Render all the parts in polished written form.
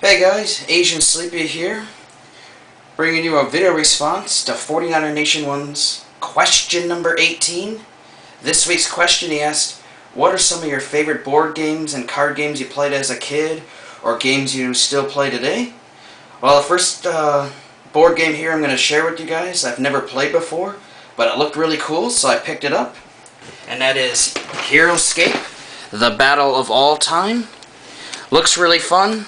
Hey guys, Asian Sleepy here, bringing you a video response to 49ernation1's question number 18. This week's question, he asked, what are some of your favorite board games and card games you played as a kid, or games you still play today? Well, the first board game here I'm going to share with you guys, I've never played before, but it looked really cool, so I picked it up. And that is Heroscape, the Battle of All Time. Looks really fun.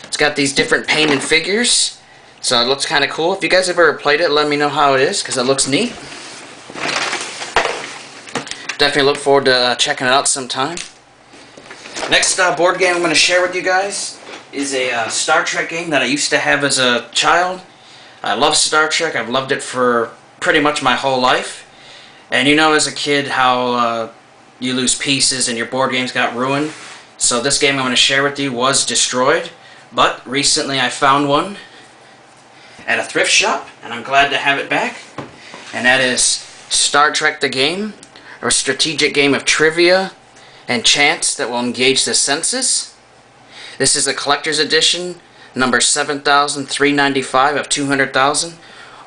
It's got these different painted figures, so it looks kind of cool. If you guys have ever played it, let me know how it is, because it looks neat. Definitely look forward to checking it out sometime. Next board game I'm going to share with you guys is a Star Trek game that I used to have as a child. I love Star Trek. I've loved it for pretty much my whole life. And you know as a kid how you lose pieces and your board games got ruined. So this game I'm going to share with you was destroyed. But recently I found one at a thrift shop, and I'm glad to have it back. And that is Star Trek the Game, a strategic game of trivia and chance that will engage the senses. This is a collector's edition, number 7,395 of 200,000.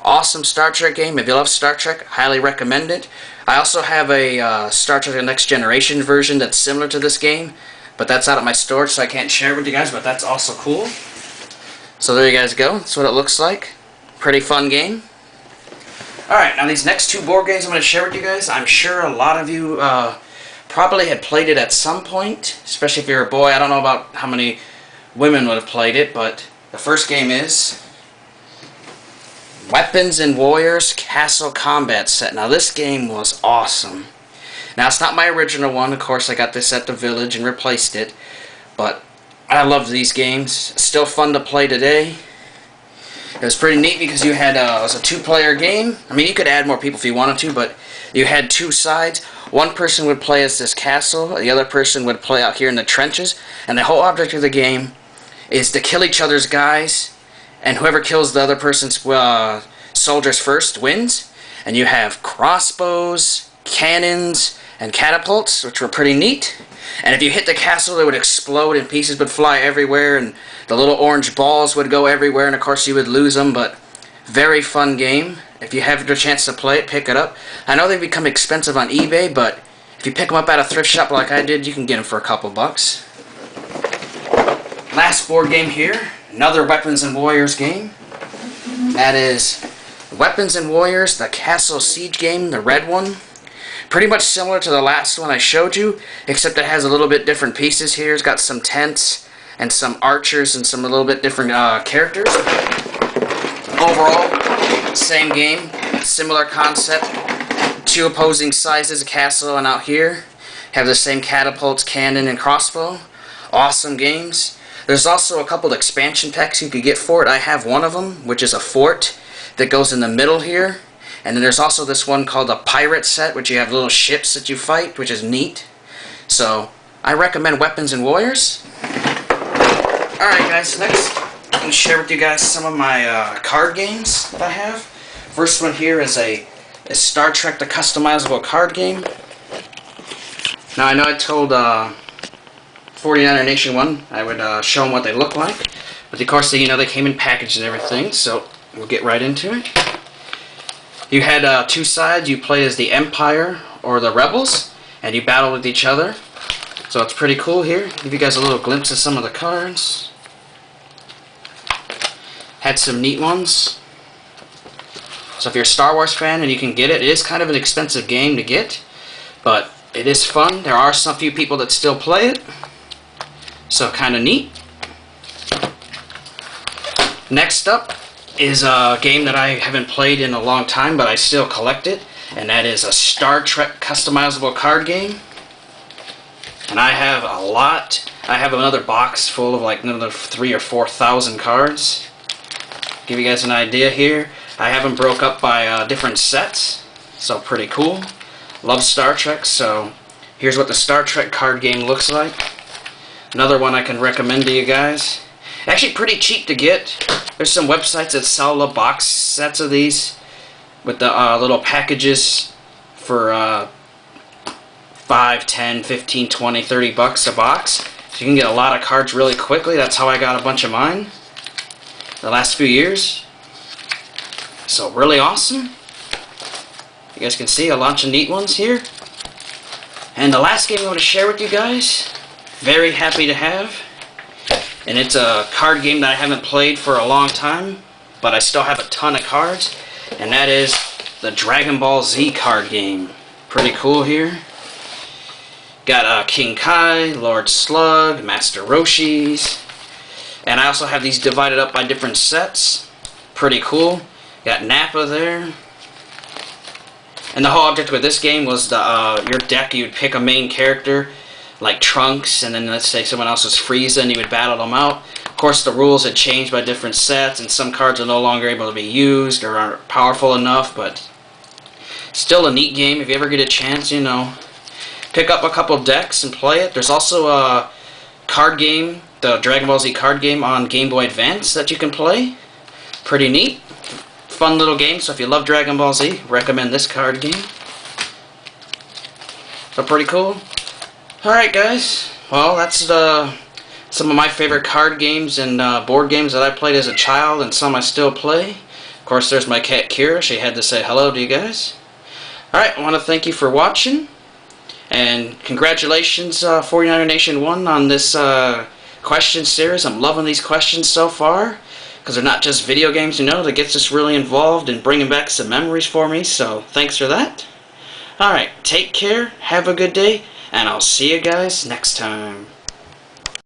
Awesome Star Trek game. If you love Star Trek, highly recommend it. I also have a Star Trek The Next Generation version that's similar to this game, but that's out at my storage, so I can't share it with you guys, but that's also cool. So there you guys go. That's what it looks like. Pretty fun game. Alright, now these next two board games I'm going to share with you guys, I'm sure a lot of you probably had played it at some point, especially if you're a boy. I don't know about how many women would have played it, but the first game is Weapons and Warriors Castle Combat Set. Now this game was awesome. Now, it's not my original one. Of course, I got this at the village and replaced it. But I love these games. Still fun to play today. It was pretty neat because you had it was a two-player game. I mean, you could add more people if you wanted to, but you had two sides. One person would play as this castle. The other person would play out here in the trenches. And the whole object of the game is to kill each other's guys. And whoever kills the other person's soldiers first wins. And you have crossbows, cannons, and catapults, which were pretty neat. And if you hit the castle, it would explode and pieces would fly everywhere, and the little orange balls would go everywhere, and of course you would lose them, but very fun game. If you have the chance to play it, pick it up. I know they become expensive on eBay, but if you pick them up at a thrift shop like I did, you can get them for a couple bucks. Last board game here, another Weapons and Warriors game. That is Weapons and Warriors, the Castle Siege game, the red one. Pretty much similar to the last one I showed you, except it has a little bit different pieces here. It's got some tents and some archers and some a little bit different characters. Overall, same game, similar concept. Two opposing sizes, a castle, and out here have the same catapults, cannon, and crossbow. Awesome games. There's also a couple of expansion packs you could get for it. I have one of them, which is a fort that goes in the middle here. And then there's also this one called a pirate set, which you have little ships that you fight, which is neat. So, I recommend Weapons and Warriors. Alright guys, next I'm going to share with you guys some of my card games that I have. First one here is a Star Trek the customizable card game. Now I know I told 49er Nation 1 I would show them what they look like. But of course, you know, they came in packaged and everything, so we'll get right into it. You had two sides. You play as the Empire or the Rebels, and you battle with each other. So it's pretty cool here. Give you guys a little glimpse of some of the cards. Had some neat ones. So if you're a Star Wars fan and you can get it, it is kind of an expensive game to get, but it is fun. There are some few people that still play it, so kind of neat. Next up is a game that I haven't played in a long time, but I still collect it, and that is a Star Trek customizable card game. And I have a lot. I have another box full of like another 3,000 or 4,000 cards. Give you guys an idea here. I have them broke up by different sets, so pretty cool. Love Star Trek, so here's what the Star Trek card game looks like. Another one I can recommend to you guys. Actually pretty cheap to get. There's some websites that sell the box sets of these with the little packages for 5, 10, 15, 20, 30 bucks a box. So you can get a lot of cards really quickly. That's how I got a bunch of mine the last few years. So really awesome. You guys can see a bunch of neat ones here. And the last game I want to share with you guys, very happy to have. And it's a card game that I haven't played for a long time, but I still have a ton of cards. And that is the Dragon Ball Z card game. Pretty cool here. Got King Kai, Lord Slug, Master Roshi's. And I also have these divided up by different sets. Pretty cool. Got Nappa there. And the whole object with this game was your deck. You'd pick a main character, like Trunks, and then let's say someone else was Frieza, and you would battle them out. Of course, the rules had changed by different sets, and some cards are no longer able to be used or aren't powerful enough, but still a neat game. If you ever get a chance, you know, pick up a couple decks and play it. There's also a card game, the Dragon Ball Z card game on Game Boy Advance that you can play. Pretty neat. Fun little game, so if you love Dragon Ball Z, recommend this card game. So pretty cool. Alright guys, well that's some of my favorite card games and board games that I played as a child, and some I still play. Of course there's my cat Kira, she had to say hello to you guys. Alright, I want to thank you for watching, and congratulations 49er Nation 1 on this question series. I'm loving these questions so far, because they're not just video games, you know, that gets us really involved and bringing back some memories for me, so thanks for that. Alright, take care, have a good day, and I'll see you guys next time.